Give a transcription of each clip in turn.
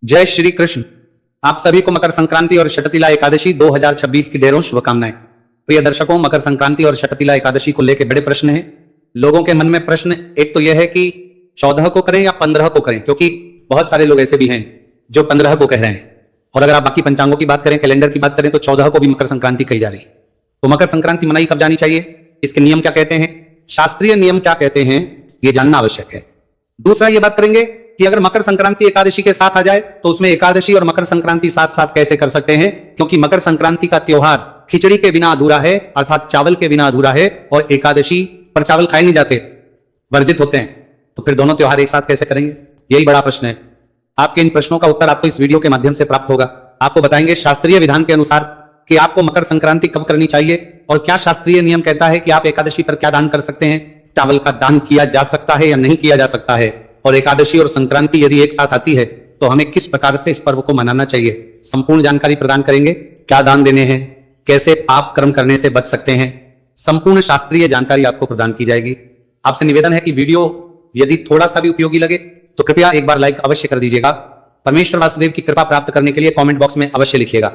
जय श्री कृष्ण। आप सभी को मकर संक्रांति और शटतिला एकादशी 2026 की ढेरों शुभकामनाएं। प्रिय दर्शकों, मकर संक्रांति और शटतिला एकादशी को लेकर बड़े प्रश्न हैं लोगों के मन में। प्रश्न एक तो यह है कि 14 को करें या 15 को करें, क्योंकि बहुत सारे लोग ऐसे भी हैं जो 15 को कह रहे हैं। और अगर आप बाकी पंचांगों की बात करें, कैलेंडर की बात करें, तो 14 को भी मकर संक्रांति कही जा रही है। तो मकर संक्रांति मनाई कब जानी चाहिए, इसके नियम क्या कहते हैं, शास्त्रीय नियम क्या कहते हैं, यह जानना आवश्यक है। दूसरा ये बात करेंगे कि अगर मकर संक्रांति एकादशी के साथ आ जाए तो उसमें एकादशी और मकर संक्रांति साथ साथ कैसे कर सकते हैं, क्योंकि मकर संक्रांति का त्योहार खिचड़ी के बिना अधूरा है, अर्थात चावल के बिना अधूरा है, और एकादशी पर चावल खाए नहीं जाते, वर्जित होते हैं। तो फिर दोनों त्योहार एक साथ कैसे करेंगे, यही बड़ा प्रश्न है। आपके इन प्रश्नों का उत्तर आपको इस वीडियो के माध्यम से प्राप्त होगा। आपको बताएंगे शास्त्रीय विधान के अनुसार कि आपको मकर संक्रांति कब करनी चाहिए, और क्या शास्त्रीय नियम कहता है कि आप एकादशी पर क्या दान कर सकते हैं, चावल का दान किया जा सकता है या नहीं किया जा सकता है, और एकादशी और संक्रांति यदि एक साथ आती है तो हमें किस प्रकार से इस पर्व को मनाना चाहिए, संपूर्ण जानकारी प्रदान करेंगे। क्या दान देने हैं, कैसे पाप कर्म करने से बच सकते हैं, संपूर्ण शास्त्रीय जानकारी आपको प्रदान की जाएगी। आपसे निवेदन है कि वीडियो यदि थोड़ा सा भी उपयोगी लगे तो कृपया एक बार लाइक अवश्य कर दीजिएगा। परमेश्वर वासुदेव की कृपा प्राप्त करने के लिए कमेंट बॉक्स में अवश्य लिखिएगा।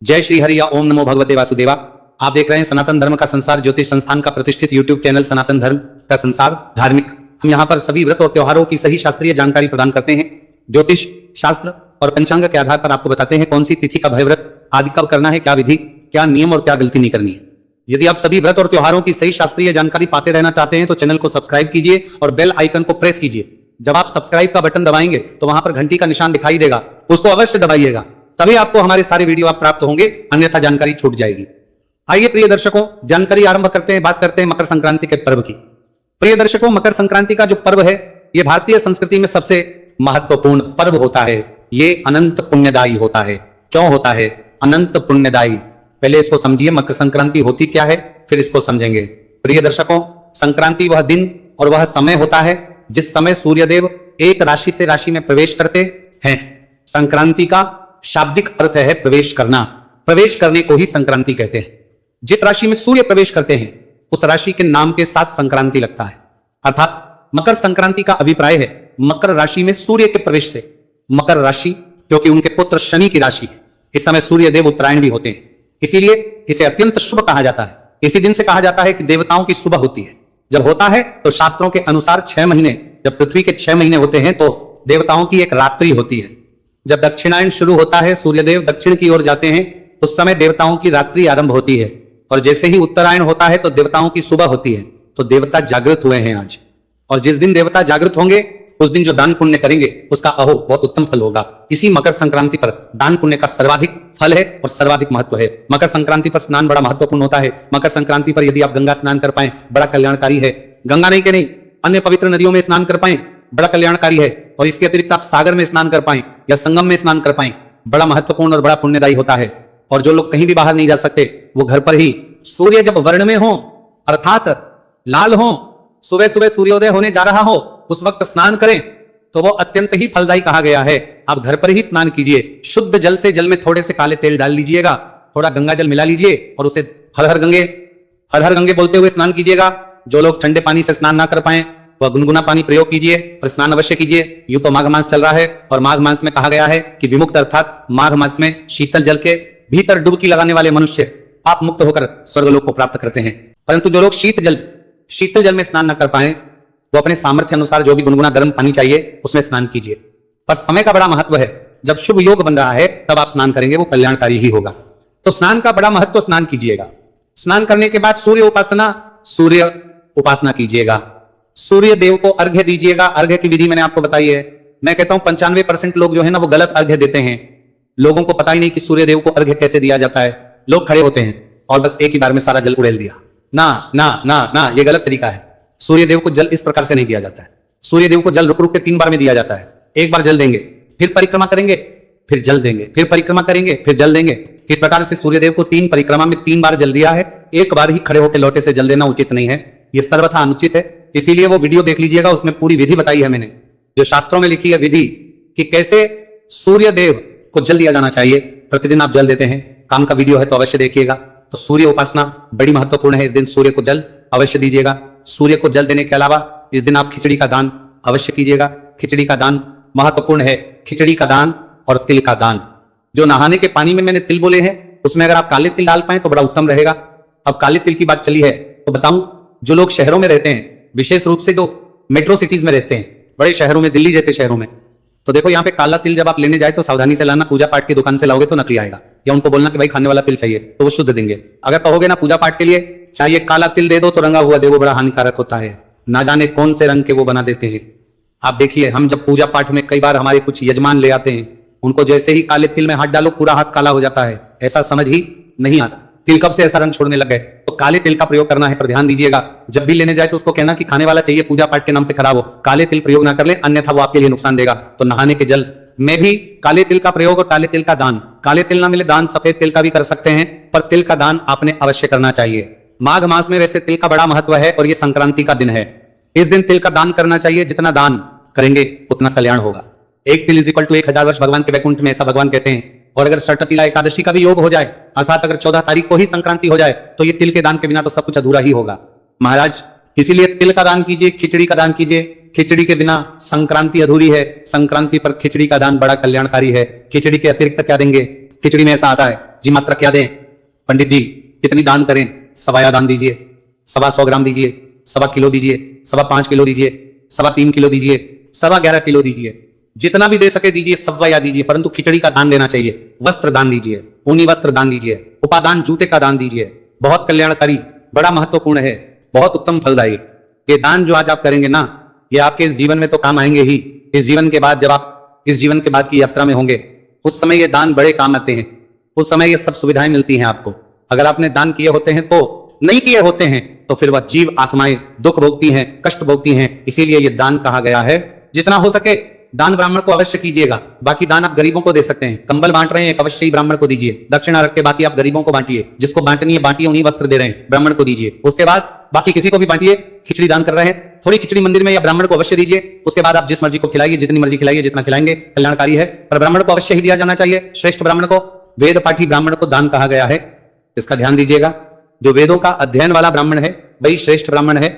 जय श्री हरि या ओम नमो भगवते वासुदेवा। आप देख रहे हैं सनातन धर्म का संसार ज्योतिष संस्थान का प्रतिष्ठित यूट्यूब चैनल सनातन धर्म का संसार धार्मिक। हम यहाँ पर सभी व्रत और त्योहारों की सही शास्त्रीय जानकारी प्रदान करते हैं। ज्योतिष शास्त्र और पंचांग के आधार पर आपको बताते हैं कौन सी तिथि का भय व्रत आदि कब करना है, क्या विधि, क्या नियम और क्या गलती नहीं करनी है। यदि आप सभी व्रत और त्योहारों की सही शास्त्रीय जानकारी पाते रहना चाहते हैं तो चैनल को सब्सक्राइब कीजिए और बेल आइकन को प्रेस कीजिए। जब आप सब्सक्राइब का बटन दबाएंगे तो वहां पर घंटी का निशान दिखाई देगा, उसको अवश्य दबाइएगा, तभी आपको हमारे सारे वीडियो आप प्राप्त होंगे, अन्यथा जानकारी छूट जाएगी। आइए प्रिय दर्शकों, जानकारी आरंभ करते हैं। बात करते हैं मकर संक्रांति के पर्व की। प्रिय दर्शकों, मकर संक्रांति का जो पर्व है यह भारतीय संस्कृति में सबसे महत्वपूर्ण पर्व होता है। ये अनंत पुण्यदायी होता है। क्यों होता है अनंत पुण्यदायी, पहले इसको समझिए। मकर संक्रांति होती क्या है, फिर इसको समझेंगे। प्रिय दर्शकों, संक्रांति वह दिन और वह समय होता है जिस समय सूर्यदेव एक राशि से राशि में प्रवेश करते हैं। संक्रांति का शाब्दिक अर्थ है प्रवेश करना। प्रवेश करने को ही संक्रांति कहते हैं। जिस राशि में सूर्य प्रवेश करते हैं उस राशि के नाम के साथ संक्रांति लगता है। अर्थात मकर संक्रांति का अभिप्राय है मकर राशि में सूर्य के प्रवेश से। मकर राशि क्योंकि उनके पुत्र शनि की राशि है, इस समय सूर्य देव उत्तरायण भी होते हैं, इसीलिए इसे अत्यंत शुभ कहा जाता है। इसी दिन से कहा जाता है कि देवताओं की सुबह होती है। जब होता है तो शास्त्रों के अनुसार 6 महीने, जब पृथ्वी के 6 महीने होते हैं तो देवताओं की एक रात्रि होती है। जब दक्षिणायन शुरू होता है, सूर्यदेव दक्षिण की ओर जाते हैं, उस समय देवताओं की रात्रि आरंभ होती है। और जैसे ही उत्तरायण होता है तो देवताओं की सुबह होती है। तो देवता जागृत हुए हैं आज, और जिस दिन देवता जागृत होंगे उस दिन जो दान पुण्य करेंगे उसका अहो बहुत उत्तम फल होगा। इसी मकर संक्रांति पर दान पुण्य का सर्वाधिक फल है और सर्वाधिक महत्व है। मकर संक्रांति पर स्नान बड़ा महत्वपूर्ण होता है। मकर संक्रांति पर यदि आप गंगा स्नान कर पाए बड़ा कल्याणकारी है। गंगा नहीं के नहीं, अन्य पवित्र नदियों में स्नान कर पाए बड़ा कल्याणकारी है। और इसके अतिरिक्त आप सागर में स्नान कर पाए या संगम में स्नान कर पाए बड़ा महत्वपूर्ण और बड़ा पुण्यदायी होता है। और जो लोग कहीं भी बाहर नहीं जा सकते वो घर पर ही सूर्य जब वर्ण में हो, अर्थात लाल हो, सुबह सुबह सूर्योदय होने जा रहा हो, उस वक्त स्नान करें तो वो अत्यंत ही फलदायी कहा गया है। आप घर पर ही स्नान कीजिए। शुद्ध जल से जल में थोड़े से काले तेल डाल लीजिएगा, थोड़ा गंगा जल मिला लीजिए और उसे हर हर गंगे बोलते हुए स्नान कीजिएगा। जो लोग ठंडे पानी से स्नान ना कर पाए वह गुनगुना पानी प्रयोग कीजिए और स्नान अवश्य कीजिए। यूं तो माघ मास चल रहा है और माघ मास में कहा गया है कि विमुक्त अर्थात माघ मास में शीतल जल के भीतर डुबकी लगाने वाले मनुष्य पाप मुक्त होकर स्वर्गलोक को प्राप्त करते हैं। परंतु जो लोग शीतल जल में स्नान न कर पाए वो अपने सामर्थ्य अनुसार जो भी गुनगुना गर्म पानी चाहिए उसमें स्नान कीजिए। पर समय का बड़ा महत्व है। जब शुभ योग बन रहा है तब आप स्नान करेंगे, वो कल्याणकारी ही होगा। तो स्नान का बड़ा महत्व, स्नान कीजिएगा। स्नान करने के बाद सूर्य उपासना कीजिएगा। सूर्य देव को अर्घ्य दीजिएगा। अर्घ्य की विधि मैंने आपको बताई है। मैं कहता हूं 95% लोग जो है ना वो गलत अर्घ्य देते हैं। लोगों को पता ही नहीं कि सूर्य देव को अर्घ्य कैसे दिया जाता है। लोग खड़े होते हैं और बस एक ही बार में सारा जल उड़ेल दिया। ना ना ना ना, ये गलत तरीका है। सूर्य देव को जल इस प्रकार से नहीं दिया जाता है। सूर्य देव को जल रुक रुक के 3 बार में दिया जाता है। एक बार जल देंगे, फिर परिक्रमा करेंगे, फिर जल देंगे, फिर परिक्रमा करेंगे, फिर जल देंगे। इस प्रकार से सूर्य देव को 3 परिक्रमा में 3 बार जल दिया है। एक बार ही खड़े होकर लोटे से जल देना उचित नहीं है, यह सर्वथा अनुचित है। इसीलिए वो वीडियो देख लीजिएगा, उसमें पूरी विधि बताई है मैंने, जो शास्त्रों में लिखी है विधि कि कैसे सूर्य देव को जल दिया जाना चाहिए। प्रतिदिन आप जल देते हैं, काम का वीडियो है तो अवश्य देखिएगा। तो सूर्य उपासना बड़ी महत्वपूर्ण है। इस दिन सूर्य को जल अवश्य दीजिएगा। सूर्य को जल देने के अलावा इस दिन आप खिचड़ी का दान अवश्य कीजिएगा। खिचड़ी का दान महत्वपूर्ण है। खिचड़ी का दान और तिल का दान। जो नहाने के पानी में मैंने तिल बोले हैं उसमें अगर आप काले तिल डाल पाए तो बड़ा उत्तम रहेगा। अब काले तिल की बात चली है तो बताऊं, जो लोग शहरों में रहते हैं, विशेष रूप से जो मेट्रो सिटीज में रहते हैं, बड़े शहरों में, दिल्ली जैसे शहरों में, तो देखो यहाँ पे काला तिल जब आप लेने जाए तो सावधानी से लाना। पूजा पाठ की दुकान से लाओगे तो नकली आएगा, या उनको बोलना कि भाई खाने वाला तिल चाहिए तो वो शुद्ध देंगे। अगर कहोगे ना पूजा पाठ के लिए चाहिए काला तिल दे दो तो रंगा हुआ दे, वो बड़ा हानिकारक होता है। ना जाने कौन से रंग के वो बना देते हैं। आप देखिए, हम जब पूजा पाठ में कई बार हमारे कुछ यजमान ले आते हैं, उनको जैसे ही काले तिल में हाथ डालो पूरा हाथ काला हो जाता है, ऐसा समझ ही नहीं आता तिल कब से ऐसा रंग छोड़ने लग गए। तो काले तिल का प्रयोग करना है, पर ध्यान दीजिएगा जब भी लेने जाए तो उसको कहना कि खाने वाला चाहिए, पूजा पाठ के नाम पे खराब हो, काले तिल प्रयोग ना कर ले, अन्यथा वो आपके लिए नुकसान देगा। तो नहाने के जल में भी काले तिल का प्रयोग और काले तिल का दान, काले तिल ना मिले दान सफेद तिल का भी कर सकते हैं, पर तिल का दान आपने अवश्य करना चाहिए। माघ मास में वैसे तिल का बड़ा महत्व है और ये संक्रांति का दिन है। इस दिन तिल का दान करना चाहिए, जितना दान करेंगे उतना कल्याण होगा। एक तिल इज इक्वल टू 1000 वर्ष भगवान के वैकुंठ में, ऐसा भगवान कहते हैं। और अगर षटतिला एकादशी का भी योग हो जाए, अर्थात अगर 14 तारीख को ही संक्रांति हो जाए, तो ये तिल के दान के बिना तो सब कुछ अधूरा ही होगा महाराज। इसीलिए तिल का दान कीजिए, खिचड़ी का दान कीजिए। खिचड़ी के बिना संक्रांति अधूरी है। संक्रांति पर खिचड़ी का दान बड़ा कल्याणकारी है। खिचड़ी के अतिरिक्त क्या देंगे? खिचड़ी में ऐसा आता है जी, मात्रा क्या दें पंडित जी, कितनी दान करें? सवाया दान दीजिए, 125 ग्राम दीजिए, 1.25 किलो दीजिए, 5.25 किलो दीजिए, 3.25 किलो दीजिए, 11.25 किलो दीजिए, जितना भी दे सके दीजिए, सवा दीजिए, परंतु खिचड़ी का दान देना चाहिए। वस्त्र दान दीजिए, ऊनी वस्त्र दान दीजिए, उपादान जूते का दान दीजिए, बहुत कल्याणकारी, बड़ा महत्वपूर्ण है, बहुत उत्तम फलदायी। ये दान जो आज आप करेंगे ना, ये आपके इस जीवन में तो काम आएंगे ही। इस जीवन के बाद जब आप इस जीवन के बाद की यात्रा में होंगे, उस समय ये दान बड़े काम आते हैं। उस समय ये सब सुविधाएं मिलती हैं आपको। अगर आपने दान किए होते हैं तो, नहीं किए होते हैं तो फिर वह जीव आत्माएं दुख भोगती हैं, कष्ट भोगती हैं। इसीलिए ये दान कहा गया है। जितना हो सके दान ब्राह्मण को अवश्य कीजिएगा। बाकी दान आप गरीबों को दे सकते हैं। कंबल बांट रहे हैं, एक अवश्य ही ब्राह्मण को दीजिए। दक्षिणा रख के बाकी आप गरीबों को बांटिए। जिसको बांटनी है बांटिए, उन्हीं वस्त्र दे रहे हैं, ब्राह्मण को दीजिए। उसके बाद बाकी किसी को भी बांटिए। खिचड़ी दान कर रहे हैं, थोड़ी खिचड़ी मंदिर में या ब्राह्मण को अवश्य दीजिए। उसके बाद आप जिस मर्जी को खिलाइए, जितनी मर्जी खिलाइए, जितना खिलाएंगे कल्याणकारी है, पर ब्राह्मण को अवश्य ही दिया जाना चाहिए। श्रेष्ठ ब्राह्मण को, वेद पाठी ब्राह्मण को दान कहा गया है। इसका ध्यान दीजिएगा। जो वेदों का अध्ययन वाला ब्राह्मण है वही श्रेष्ठ ब्राह्मण है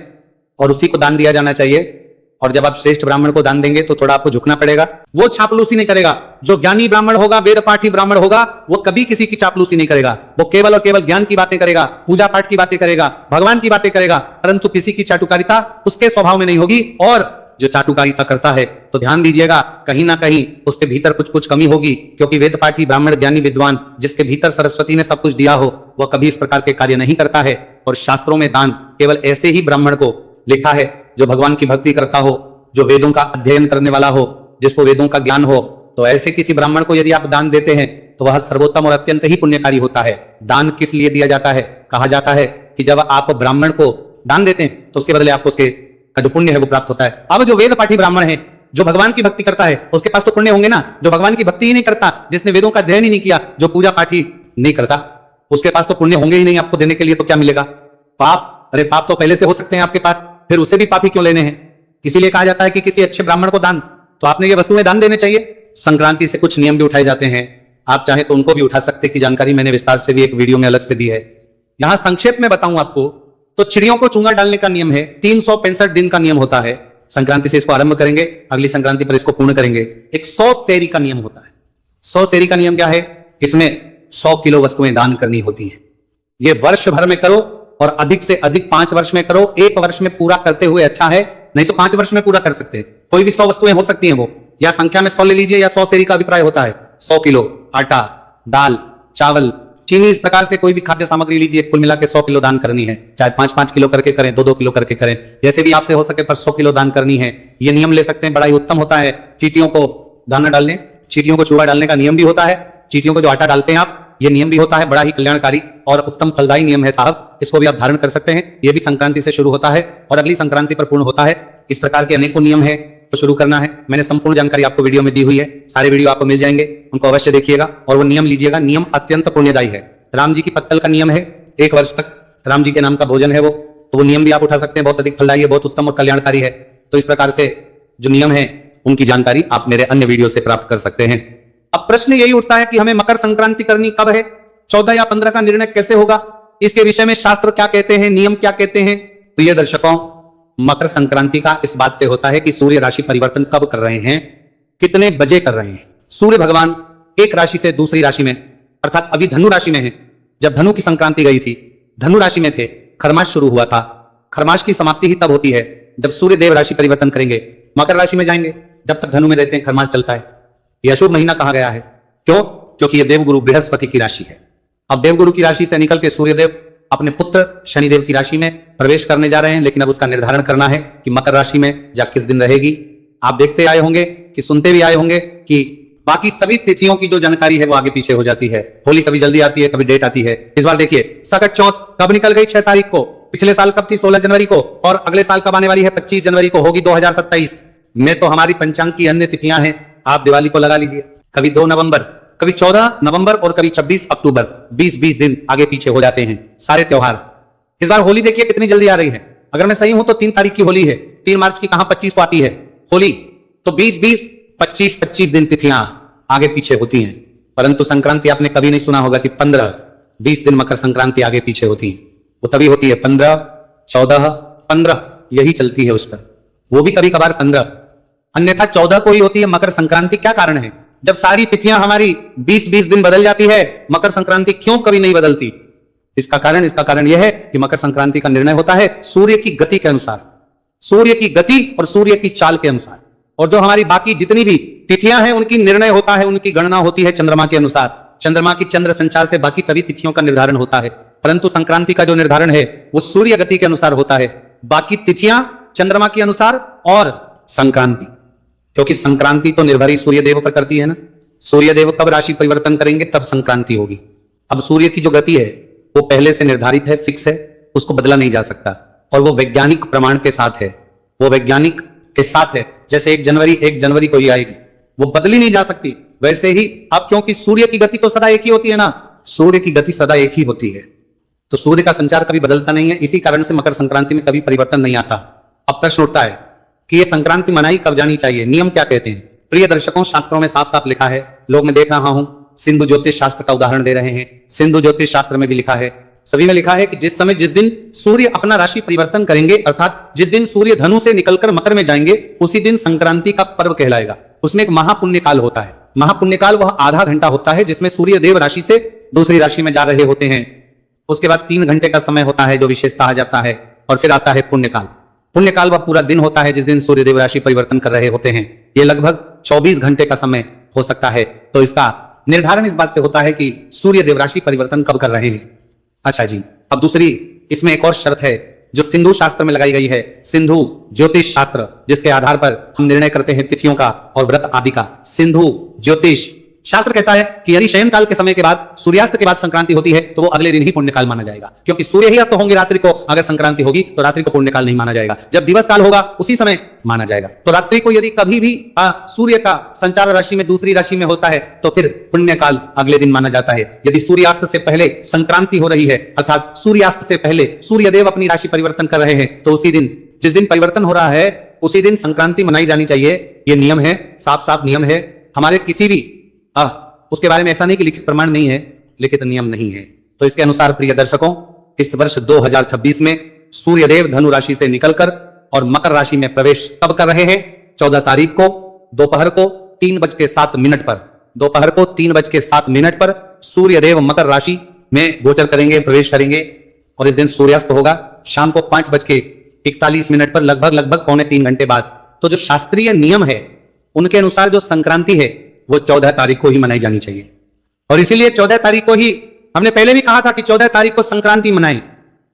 और उसी को दान दिया जाना चाहिए। और जब आप श्रेष्ठ ब्राह्मण को दान देंगे तो थोड़ा आपको झुकना पड़ेगा। वो चापलूसी नहीं करेगा। जो ज्ञानी ब्राह्मण होगा, वेद पाठी ब्राह्मण होगा, वो कभी किसी की चापलूसी नहीं करेगा। वो केवल और केवल ज्ञान की बातें करेगा, पूजा पाठ की बातें करेगा, भगवान की बातें करेगा, परंतु किसी की चाटुकारिता उसके स्वभाव में नहीं होगी। और जो चाटुकारिता करता है तो ध्यान दीजिएगा, कहीं ना कहीं उसके भीतर कुछ कुछ कमी होगी। क्योंकि वेद पाठी ब्राह्मण ज्ञानी विद्वान जिसके भीतर सरस्वती ने सब कुछ दिया हो, वह कभी इस प्रकार के कार्य नहीं करता है। और शास्त्रों में दान केवल ऐसे ही ब्राह्मण को लिखा है जो भगवान की भक्ति करता हो, जो वेदों का अध्ययन करने वाला हो, जिसको वेदों का ज्ञान हो। तो ऐसे किसी ब्राह्मण को यदि आप दान देते हैं तो वह सर्वोत्तम और अत्यंत ही पुण्यकारी होता है। दान किस लिए दिया जाता है? कहा जाता है कि जब आप ब्राह्मण को दान देते हैं तो उसके बदले आपको उसके का जो पुण्य है वो प्राप्त होता है। अब जो वेद पाठी ब्राह्मण है, जो भगवान की भक्ति करता है, उसके पास तो पुण्य होंगे ना। जो भगवान की भक्ति ही नहीं करता, जिसने वेदों का अध्ययन ही नहीं किया, जो पूजा पाठ ही नहीं करता, उसके पास तो पुण्य होंगे ही नहीं। आपको देने के लिए तो क्या मिलेगा? पाप। अरे पाप तो पहले से हो सकते हैं आपके पास, फिर उसे भी पापी क्यों लेने हैं? इसीलिए कहा जाता है कि किसी अच्छे ब्राह्मण को दान, तो आपने ये वस्तुएं दान देने चाहिए। संक्रांति से कुछ नियम भी उठाए जाते हैं, आप चाहे तो उनको भी उठा सकते, की जानकारी मैंने विस्तार से भी एक वीडियो में अलग से दी है। यहां संक्षेप में बताऊं आपको तो चिड़ियों को चूंगा डालने का नियम है। 365 दिन का नियम होता है। संक्रांति से इसको आरंभ करेंगे, अगली संक्रांति पर इसको पूर्ण करेंगे। एक 100 सेरी का नियम होता है। 100 सेरी का नियम क्या है? इसमें 100 किलो वस्तुएं दान करनी होती हैं। ये वर्ष भर में करो और अधिक से अधिक 5 वर्ष में करो। 1 वर्ष में पूरा करते हुए अच्छा है, नहीं तो 5 वर्ष में पूरा कर सकते हैं। कोई भी 100 वस्तुएं हो सकती हैं, वो या संख्या में 100 ले लीजिए या 100 सेरी का अभिप्राय होता है। 100 किलो आटा, दाल, चावल, चीनी, इस प्रकार से कोई भी खाद्य सामग्री लीजिए, कुल मिला के 100 किलो दान करनी है। चाहे 5-5 किलो करके करें, 2-2 किलो करके करें, जैसे भी आपसे हो सके, पर 100 किलो दान करनी है। ये नियम ले सकते हैं, बड़ा ही उत्तम होता है। चींटियों को दाना डालने, चींटियों को चूड़ा डालने का नियम भी होता है। चींटियों को जो आटा डालते हैं आप, ये नियम भी होता है। बड़ा ही कल्याणकारी और उत्तम फलदायी नियम है साहब। इसको भी आप धारण कर सकते हैं। ये भी संक्रांति से शुरू होता है और अगली संक्रांति पर पूर्ण होता है। इस प्रकार के अनेकों नियम है तो शुरू करना है। मैंने संपूर्ण जानकारी आपको वीडियो में दी हुई है। सारे वीडियो आपको मिल जाएंगे, उनको अवश्य देखिएगा और वो नियम लीजिएगा। नियम अत्यंत पुण्यदायी है। राम जी की पत्तल का नियम है, 1 वर्ष तक राम जी के नाम का भोजन है वो, तो वो नियम भी आप उठा सकते हैं। बहुत अधिक फलदायी है, बहुत उत्तम और कल्याणकारी है। तो इस प्रकार से जो नियम है उनकी जानकारी आप मेरे अन्य वीडियो से प्राप्त कर सकते हैं। अब प्रश्न यही उठता है कि हमें मकर संक्रांति करनी कब है, 14 या 15 का निर्णय कैसे होगा? इसके विषय में शास्त्र क्या कहते हैं, नियम क्या कहते हैं? प्रिय दर्शकों, मकर संक्रांति का इस बात से होता है कि सूर्य राशि परिवर्तन कब कर रहे हैं, कितने बजे कर रहे हैं। सूर्य भगवान एक राशि से दूसरी राशि में, अर्थात अभी धनु राशि में है। जब धनु की संक्रांति गई थी, धनु राशि में थे, खरमास शुरू हुआ था। खरमास की समाप्ति ही तब होती है जब सूर्य देव राशि परिवर्तन करेंगे, मकर राशि में जाएंगे। जब तक धनु में रहते हैं खरमास चलता है। यह अशुभ महीना कहा गया है। क्यों? क्योंकि यह देवगुरु बृहस्पति की राशि है। अब देवगुरु की राशि से निकल के सूर्यदेव अपने पुत्र शनिदेव की राशि में प्रवेश करने जा रहे हैं, लेकिन अब उसका निर्धारण करना है कि मकर राशि में जा किस दिन रहेगी। आप देखते आए होंगे कि सुनते भी आए होंगे कि बाकी सभी तिथियों की जो जानकारी है वो आगे पीछे हो जाती है। होली कभी जल्दी आती है, कभी डेट आती है। इस बार देखिए सकट चौथ कब निकल गई, 6 तारीख को। पिछले साल कब थी, 16 जनवरी को। और अगले साल कब आने वाली है, 25 जनवरी को होगी 2027 में। तो हमारी पंचांग की अन्य तिथियां हैं, आप दिवाली को लगा लीजिए। कभी 2 नवंबर, कभी 14 नवंबर और कभी 26 अक्टूबर। 20 दिन आगे पीछे हो जाते हैं सारे त्योहार। इस बार होली देखिए कितनी जल्दी आ रही है। अगर मैं सही हूं तो 3 तारीख की होली है। 3 मार्च की कहां 25 को आती है होली। तो 20 25 दिन तिथियां आगे पीछे होती हैं। परंतु संक्रांति आपने कभी नहीं सुना होगा कि 15-20 दिन मकर संक्रांति आगे पीछे होती है। वो तभी होती है 15, 14, 15 यही चलती है उस पर। वो भी कभी कभार 15, अन्यथा 14 को ही होती है मकर संक्रांति। क्या कारण है? जब सारी तिथियां हमारी 20 दिन बदल जाती है, मकर संक्रांति क्यों कभी नहीं बदलती? इसका कारण यह है कि मकर संक्रांति का निर्णय होता है सूर्य की गति के अनुसार, सूर्य की गति और सूर्य की चाल के अनुसार। और जो हमारी बाकी जितनी भी तिथियां हैं उनकी निर्णय होता है, उनकी गणना होती है चंद्रमा के अनुसार। चंद्रमा की चंद्र संचार से बाकी सभी तिथियों का निर्धारण होता है, परंतु संक्रांति का जो निर्धारण है वो सूर्य गति के अनुसार होता है। बाकी तिथियां चंद्रमा के अनुसार और संक्रांति, क्योंकि संक्रांति तो निर्भर ही सूर्य देव पर करती है ना। सूर्य देव कब राशि परिवर्तन करेंगे तब संक्रांति होगी। अब सूर्य की जो गति है वो पहले से निर्धारित है, फिक्स है, उसको बदला नहीं जा सकता। और वो वैज्ञानिक प्रमाण के साथ है, वो वैज्ञानिक के साथ है। जैसे 1 जनवरी को ही आएगी, वो बदली नहीं जा सकती। वैसे ही अब क्योंकि सूर्य की गति तो सदा एक ही होती है ना, सूर्य की गति सदा एक ही होती है, तो सूर्य का संचार कभी बदलता नहीं है। इसी कारण से मकर संक्रांति में कभी परिवर्तन नहीं आता। अब प्रश्न उठता है कि ये संक्रांति मनाई कब जानी चाहिए, नियम क्या कहते हैं? प्रिय दर्शकों, शास्त्रों में साफ साफ लिखा है। लोग मैं देख रहा हूं सिंधु ज्योतिष शास्त्र का उदाहरण दे रहे हैं। सिंधु ज्योतिष शास्त्र में भी लिखा है, सभी में लिखा है कि जिस दिन सूर्य अपना राशि परिवर्तन करेंगे, अर्थात जिस दिन सूर्य धनु से निकलकर मकर में जाएंगे, उसी दिन संक्रांति का पर्व कहलाएगा। उसमें एक महापुण्य काल होता है। महापुण्य काल वह आधा घंटा होता है जिसमें सूर्य देव राशि से दूसरी राशि में जा रहे होते हैं। उसके बाद 3 घंटे का समय होता है जो विशेषता आ जाता है, और फिर आता है पुण्यकाल। पुण्यकाल वह पूरा दिन होता है जिस दिन सूर्य देव राशि परिवर्तन कर रहे होते हैं। ये लगभग 24 घंटे का समय हो सकता है। तो इसका निर्धारण इस बात से होता है कि सूर्य देव राशि परिवर्तन कब कर रहे हैं। अच्छा जी, अब दूसरी इसमें एक और शर्त है जो सिंधु शास्त्र में लगाई गई है, सिंधु ज्योतिष शास्त्र, जिसके आधार पर हम निर्णय करते हैं तिथियों का और व्रत आदि का। सिंधु ज्योतिष शास्त्र कहता है कि यदि शयन काल के समय के बाद सूर्यास्त के बाद संक्रांति होती है तो वो अगले दिन ही पुण्यकाल माना जाएगा, क्योंकि सूर्य ही अस्त होंगे रात्रि को। अगर संक्रांति होगी तो रात्रि को पुण्यकाल नहीं माना जाएगा। जब दिवस काल होगा उसी समय माना जाएगा। तो रात्रि को यदि कभी भी सूर्य का संचार राशि में दूसरी राशि में होता है तो फिर पुण्यकाल अगले दिन माना जाता है। यदि सूर्यास्त से पहले संक्रांति हो रही है, अर्थात सूर्यास्त से पहले सूर्यदेव अपनी राशि परिवर्तन कर रहे हैं, तो उसी दिन जिस दिन परिवर्तन हो रहा है उसी दिन संक्रांति मनाई जानी चाहिए। ये नियम है, साफ साफ नियम है। हमारे किसी भी उसके बारे में ऐसा नहीं कि लिखित प्रमाण नहीं है, लिखित नियम नहीं है। तो इसके अनुसार प्रिय दर्शकों, इस वर्ष 2026 में सूर्यदेव धनु राशि से निकलकर और मकर राशि में प्रवेश कब कर रहे हैं? 14 तारीख को दोपहर को 3:07 पर, दोपहर को 3:07 पर सूर्यदेव मकर राशि में गोचर करेंगे, प्रवेश करेंगे। और इस दिन सूर्यास्त होगा शाम को 5:41 पर, लगभग 2.25 घंटे बाद। तो जो शास्त्रीय नियम है उनके अनुसार जो संक्रांति है वो 14 तारीख को ही मनाई जानी चाहिए। और इसीलिए 14 तारीख को ही, हमने पहले भी कहा था कि 14 तारीख को संक्रांति मनाएं,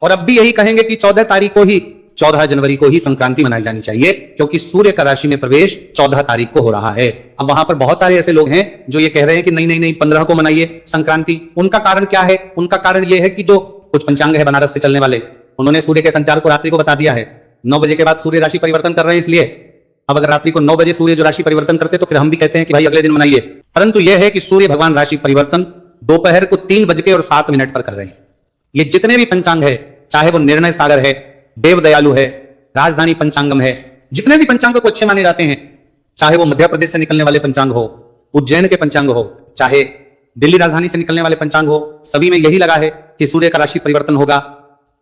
और अब भी यही कहेंगे कि 14 तारीख को ही, 14 जनवरी को ही संक्रांति मनाई जानी चाहिए, क्योंकि सूर्य का राशि में प्रवेश 14 तारीख को हो रहा है। अब वहां पर बहुत सारे ऐसे लोग हैं जो ये कह रहे हैं कि नहीं 15 को मनाइए संक्रांति। उनका कारण क्या है? उनका कारण यह है कि जो कुछ पंचांग है बनारस से चलने वाले, उन्होंने सूर्य के संचार को रात्रि को बता दिया है। 9 बजे के बाद सूर्य राशि परिवर्तन कर रहे हैं, इसलिए अब अगर रात्रि को 9 बजे सूर्य जो राशि परिवर्तन करते तो फिर हम भी कहते हैं कि भाई अगले दिन मनाइए। परंतु यह है कि सूर्य भगवान राशि परिवर्तन दोपहर को 3:07 पर कर रहे हैं। ये जितने भी पंचांग है, चाहे वो निर्णय सागर है, देव दयालु है, राजधानी पंचांगम है, जितने भी पंचांग को अच्छे माने जाते हैं, चाहे वो मध्य प्रदेश से निकलने वाले पंचांग हो, उज्जैन के पंचांग हो, चाहे दिल्ली राजधानी से निकलने वाले पंचांग हो, सभी में यही लगा है कि सूर्य का राशि परिवर्तन होगा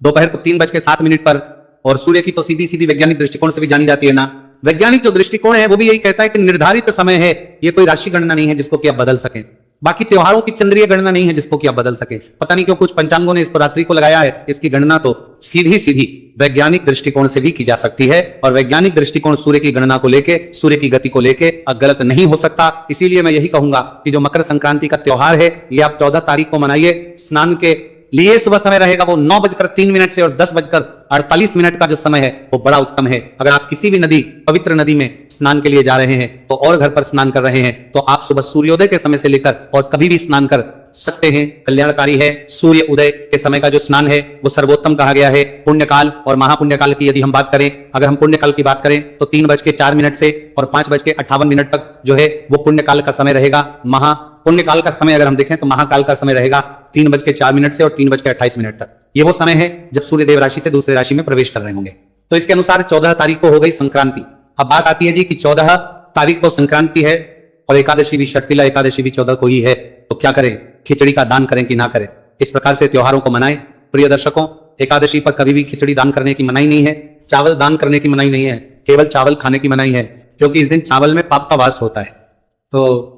दोपहर को 3:07 पर। और सूर्य की तो सीधी वैज्ञानिक दृष्टिकोण से भी जानी जाती है ना वैज्ञानिक जो दृष्टिकोण है वो भी यही कहता है कि निर्धारित समय है, ये कोई राशि गणना नहीं है जिसको कि आप बदल सकें। बाकी त्योहारों की चंद्रीय गणना नहीं है जिसको कि आप बदल सके। पता नहीं क्यों कुछ पंचांगों ने इसको रात्रि को लगाया है। इसकी गणना तो सीधी सीधी वैज्ञानिक दृष्टिकोण से भी की जा सकती है, और वैज्ञानिक दृष्टिकोण सूर्य की गणना को लेके, सूर्य की गति को लेके गलत नहीं हो सकता। इसीलिए मैं यही कहूंगा कि जो मकर संक्रांति का त्योहार है ये आप 14 तारीख को मनाइए। स्नान के लिए सुबह समय रहेगा वो 9:03 से और 10:48 का जो समय है वो बड़ा उत्तम है। अगर आप किसी भी नदी, पवित्र नदी में स्नान के लिए जा रहे हैं तो और घर पर स्नान कर रहे हैं तो आप सुबह सूर्योदय के समय से लेकर और कभी भी स्नान कर सकते हैं, कल्याणकारी है। सूर्य उदय के समय का जो स्नान है वो सर्वोत्तम कहा गया है। पुण्यकाल और महापुण्यकाल की यदि हम बात करें, अगर हम पुण्यकाल की बात करें तो 3:04 से और 5:58 तक जो है वो पुण्यकाल का समय रहेगा। पुण्यकाल का समय अगर हम देखें तो महाकाल का समय रहेगा 3:04 से और 3:28 तक। ये वो समय है जब सूर्यदेव राशि से दूसरे राशि में प्रवेश कर रहे होंगे। तो इसके अनुसार 14 तारीख को हो गई संक्रांति। अब बात आती है जी कि 14 तारीख को संक्रांति है और एकादशी भी, शर्तिला एकादशी भी 14 को ही है, तो क्या करें? खिचड़ी का दान करें कि ना करें? इस प्रकार से त्योहारों को मनाएं। प्रिय दर्शकों, एकादशी पर कभी भी खिचड़ी दान करने की मनाही नहीं है, चावल दान करने की मनाही नहीं है, केवल चावल खाने की मनाही है, क्योंकि इस दिन चावल में पाप का वास होता है। तो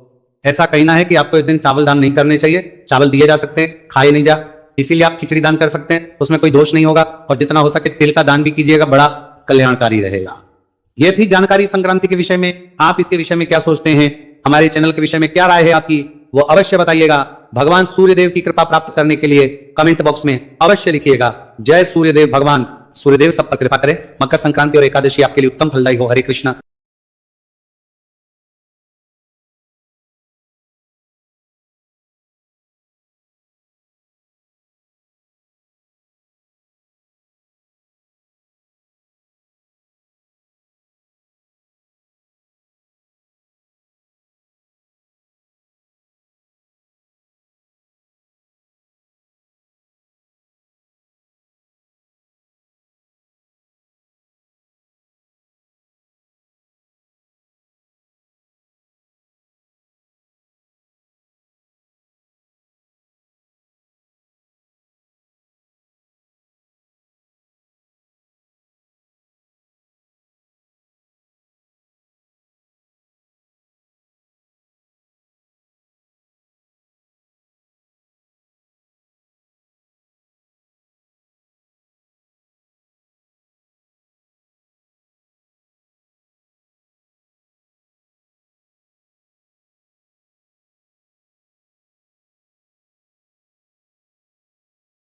ऐसा कहना है कि आपको इस दिन चावल दान नहीं करने चाहिए। चावल दिए जा सकते हैं, खाए नहीं जा, इसीलिए आप खिचड़ी दान कर सकते हैं, उसमें कोई दोष नहीं होगा। और जितना हो सके तिल का दान भी कीजिएगा, बड़ा कल्याणकारी रहेगा। यह थी जानकारी संक्रांति के विषय में। आप इसके विषय में क्या सोचते हैं? हमारे चैनल के विषय में क्या राय है आपकी, वो अवश्य बताइएगा। भगवान सूर्यदेव की कृपा प्राप्त करने के लिए कमेंट बॉक्स में अवश्य लिखिएगा जय सूर्यदेव। भगवान सूर्यदेव सब पर कृपा करें। मकर संक्रांति और एकादशी आपके लिए उत्तम फलदायी हो। हरे कृष्णा।